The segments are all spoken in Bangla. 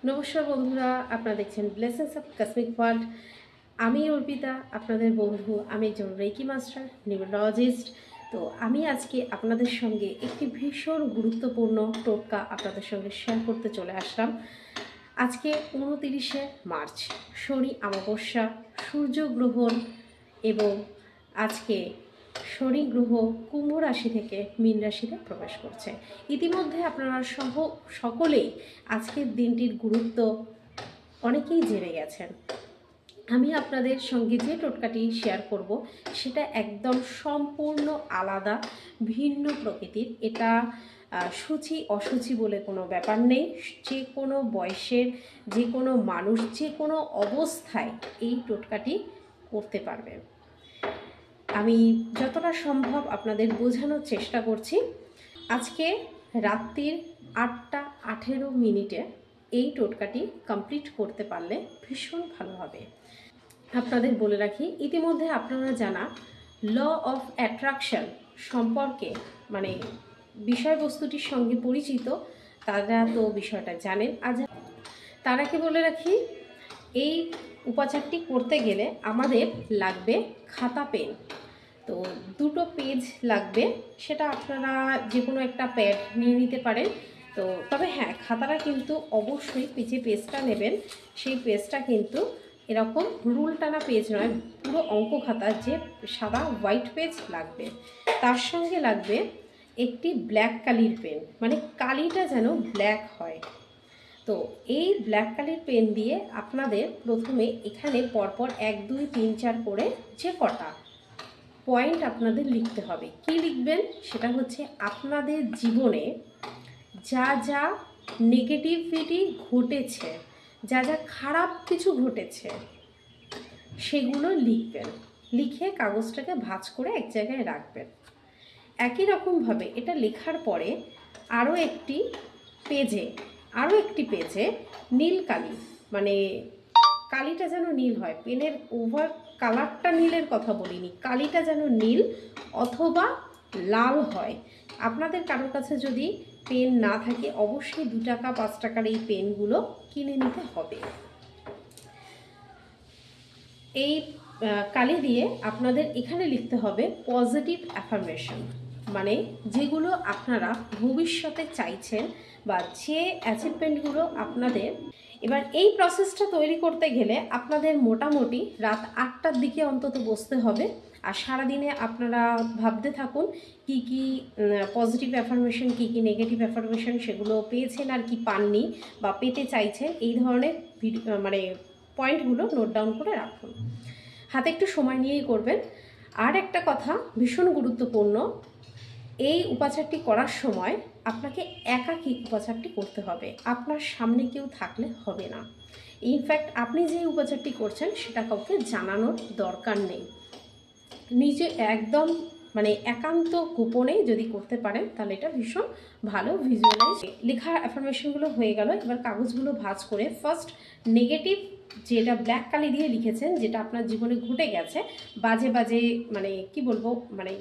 নমস্কার বন্ধুরা, আপনারা দেখছেন ব্লেসিংস অফ কসমিক ওয়ার্ল্ড। আমি অর্পিতা, আপনাদের বন্ধু। আমি একজন রেকি মাস্টার, নিউরোলজিস্ট। তো আমি আজকে আপনাদের সঙ্গে একটি ভীষণ গুরুত্বপূর্ণ টোটকা আপনাদের সঙ্গে শেয়ার করতে চলে আসলাম। আজকে 29শে মার্চ, শনি অমাবস্যা, সূর্যগ্রহণ, এবং আজকে শনি গ্রহ কুম্ভ রাশি থেকে মীন রাশিতে প্রবেশ করছে। ইতিমধ্যে আপনারা সকলেই আজকের দিনটির গুরুত্ব অনেকেই জেনে গেছেন। আমি আপনাদের সঙ্গে যে টোটকাটি শেয়ার করব সেটা একদম সম্পূর্ণ আলাদা, ভিন্ন প্রকৃতির। এটা সূচি অসুচি বলে কোনো ব্যাপার নেই। যে কোনো বয়সের যে কোনো মানুষ যে কোনো অবস্থায় এই টোটকাটি করতে পারবে। আমি যতটা সম্ভব আপনাদের বোঝানোর চেষ্টা করছি। আজকে রাত্রির 8:18 এই টোটকাটি কমপ্লিট করতে পারলে ভীষণ ভালো হবে। আপনাদের বলে রাখি, ইতিমধ্যে আপনারা জানা ল অফ অ্যাট্রাকশন সম্পর্কে মানে বিষয়বস্তুটির সঙ্গে পরিচিত, তারা তো বিষয়টা জানেন। আজ তার আগে বলে রাখি, এই উপাচারটি করতে গেলে আমাদের লাগবে খাতা পেন। তো দুটো পেজ লাগবে, সেটা আপনারা যে কোনো একটা প্যাড নিয়ে নিতে পারেন। তো তবে হ্যাঁ, খাতাটা কিন্তু অবশ্যই যে পেজটা নেবেন সেই পেজটা কিন্তু এরকম রুল টানা পেজ নয়, পুরো অঙ্ক খাতা, যে সাদা হোয়াইট পেজ লাগবে। তার সঙ্গে লাগবে একটি ব্ল্যাক কালির পেন, মানে কালিটা যেন ব্ল্যাক হয়। তো এই ব্ল্যাক কালির পেন দিয়ে আপনাদের প্রথমে এখানে পরপর 1 2 3 4 করে যে কটা পয়েন্ট আপনাদের লিখতে হবে। কি লিখবেন? সেটা হচ্ছে আপনাদের জীবনে যা যা নেগেটিভিটি ঘটেছে, যা যা খারাপ কিছু ঘটেছে, সেগুলো লিখবেন। লিখে কাগজটাকে ভাঁজ করে এক জায়গায় রাখবেন। একই রকমভাবে এটা লেখার পরে আরও একটি পেজে নীল কালি, মানে কালিটা যেন নীল হয়, পেনের ওভার কালারটা নীলের কথা বলিনি, কালিটা যেন নীল অথবা লাল হয়। আপনাদের কারোর কাছে যদি পেন না থাকে, অবশ্যই 2 টাকা 5 টাকার এই পেনগুলো কিনে নিতে হবে। এই কালি দিয়ে আপনাদের এখানে লিখতে হবে পজিটিভ অ্যাফার্মেশন, মানে যেগুলো আপনারা ভবিষ্যতে চাইছেন বা যে অ্যাচিভমেন্টগুলো আপনাদের। এবার এই প্রসেসটা তৈরি করতে গেলে আপনাদের মোটামুটি রাত 8টার দিকে অন্তত বসতে হবে। আর সারাদিনে আপনারা ভাবতে থাকুন কি কি পজিটিভ অ্যাফার্মেশন, কি কি নেগেটিভ অ্যাফার্মেশন সেগুলো পেয়েছেন আর কি পাননি বা পেতে চাইছেন, এই ধরনের মানে পয়েন্টগুলো নোট ডাউন করে রাখুন। হাতে একটু সময় নিয়েই করবেন। আর একটা কথা ভীষণ গুরুত্বপূর্ণ, এই উপাচারটি করার সময় আপনাকে একাকী উপাচারটি করতে হবে, আপনার সামনে কেউ থাকলে হবে না। ইনফ্যাক্ট আপনি যে উপাচারটি করছেন সেটা কাউকে জানানোর দরকার নেই। নিজে একদম মানে একান্ত গোপনে যদি করতে পারেন তাহলে এটা ভীষণ ভালো ভিজুয়ালাইজ। লেখা অ্যাফার্মেশনগুলো হয়ে গেল। এবার কাগজগুলো ভাঁজ করে ফার্স্ট নেগেটিভ, যেটা ব্ল্যাক কালি দিয়ে লিখেছেন, যেটা আপনার জীবনে ঘটে গেছে, বাজে বাজে মানে কি বলবো, মানে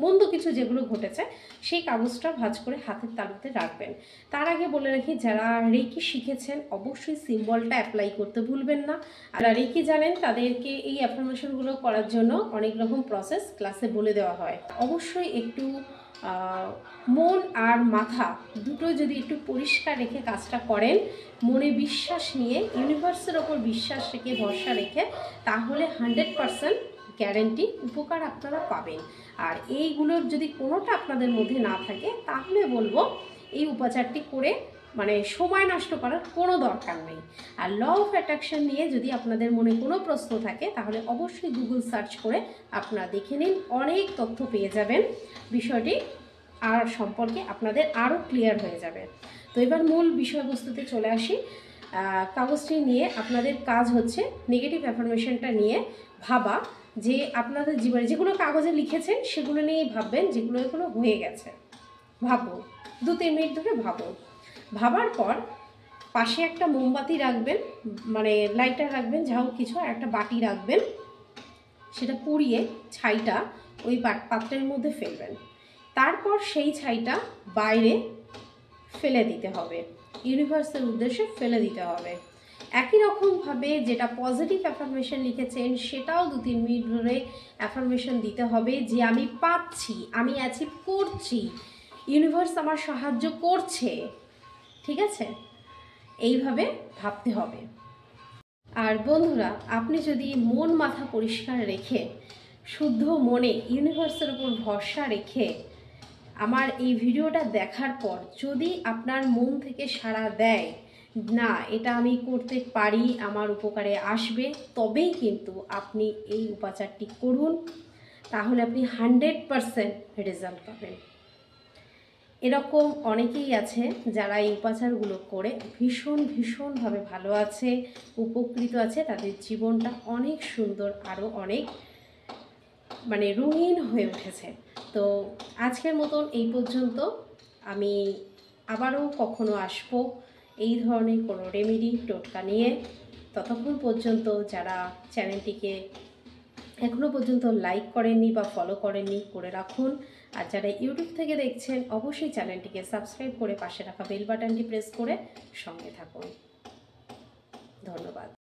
মন্দ কিছু যেগুলো ঘটেছে, সেই কাগজটা ভাঁজ করে হাতের তালুতে রাখবেন। তার আগে বলে রাখি, যারা রেকি শিখেছেন অবশ্যই সিম্বলটা অ্যাপ্লাই করতে ভুলবেন না। আর রেকি জানেন তাদেরকে এই অ্যাফার্মেশনগুলো করার জন্য অনেক রকম প্রসেস ক্লাসে বলে দেওয়া হয়। অবশ্যই একটু মন আর মাথা দুটো যদি একটু পরিষ্কার রেখে কাজটা করেন, মনে বিশ্বাস নিয়ে, ইউনিভার্সের ওপর বিশ্বাস রেখে, ভরসা রেখে, তাহলে 100% গ্যারেন্টি উপকার আপনারা পাবেন। আর এইগুলোর যদি কোনোটা আপনাদের মধ্যে না থাকে, তাহলে বলবো এই উপাচারটি করে মানে সময় নষ্ট করার কোনো দরকার নেই। আর ল অফ অ্যাট্রাকশন নিয়ে যদি আপনাদের মনে কোনো প্রশ্ন থাকে, তাহলে অবশ্যই গুগল সার্চ করে আপনারা দেখে নিন, অনেক তথ্য পেয়ে যাবেন। বিষয়টি আর সম্পর্কে আপনাদের আরও ক্লিয়ার হয়ে যাবে। তো এবার মূল বিষয়বস্তুতে চলে আসি। কাগজটি নিয়ে আপনাদের কাজ হচ্ছে নেগেটিভ অ্যাফার্মেশনটা নিয়ে ভাবা, যে আপনাদের জীবনে যেগুলো কাগজে লিখেছেন সেগুলো নিয়েই ভাববেন, যেগুলো এগুলো হয়ে গেছে। ভাবুন, 2-3 মিনিট ধরে ভাবুন। ভাবার পর পাশে একটা মোমবাতি রাখবেন, মানে লাইটার রাখবেন, যা হোক কিছু, আর একটা বাটি রাখবেন। সেটা পুড়িয়ে ছাইটা ওই পাত্রের মধ্যে ফেলবেন। তারপর সেই ছাইটা বাইরে ফেলে দিতে হবে, ইউনিভার্সের উদ্দেশ্যে ফেলে দিতে হবে। একই রকমভাবে যেটা পজিটিভ অ্যাফার্মেশন লিখেছেন সেটাও 2-3 মিনিট ধরে অ্যাফার্মেশন দিতে হবে যে আমি পাচ্ছি, আমি অ্যাচিভ করছি, ইউনিভার্স আমার সাহায্য করছে। ঠিক আছে, এইভাবে ভাবতে হবে। আর বন্ধুরা, আপনি যদি মন মাথা পরিষ্কার রেখে শুদ্ধ মনে ইউনিভার্সের উপর ভরসা রেখে আমার এই ভিডিওটা দেখার পর যদি আপনার মন থেকে সাড়া দেয় না এটা আমি করতে পারি, আমার উপকারে আসবে, তবেই কিন্তু আপনি এই উপাচারটি করুন, তাহলে আপনি 100% রেজাল্ট পাবেন। এরকম অনেকেই আছে যারা এই উপাচারগুলো করে ভীষণভাবে ভালো আছে, উপকৃত আছে, তাদের জীবনটা অনেক সুন্দর, আরও অনেক রঙিন হয়ে উঠেছে। তো আজকের মতন এই পর্যন্ত। আমি আবারও কখনো আসবো এই ধরনের কোনো রেমেডি টোটকা নিয়ে। ততক্ষণ পর্যন্ত যারা চ্যানেলটিকে এখনও পর্যন্ত লাইক করেননি বা ফলো করেননি, করে রাখুন। আর যারা ইউটিউব থেকে দেখছেন অবশ্যই চ্যানেলটিকে সাবস্ক্রাইব করে পাশে রাখা বেল বাটনটি প্রেস করে সঙ্গে থাকুন। ধন্যবাদ।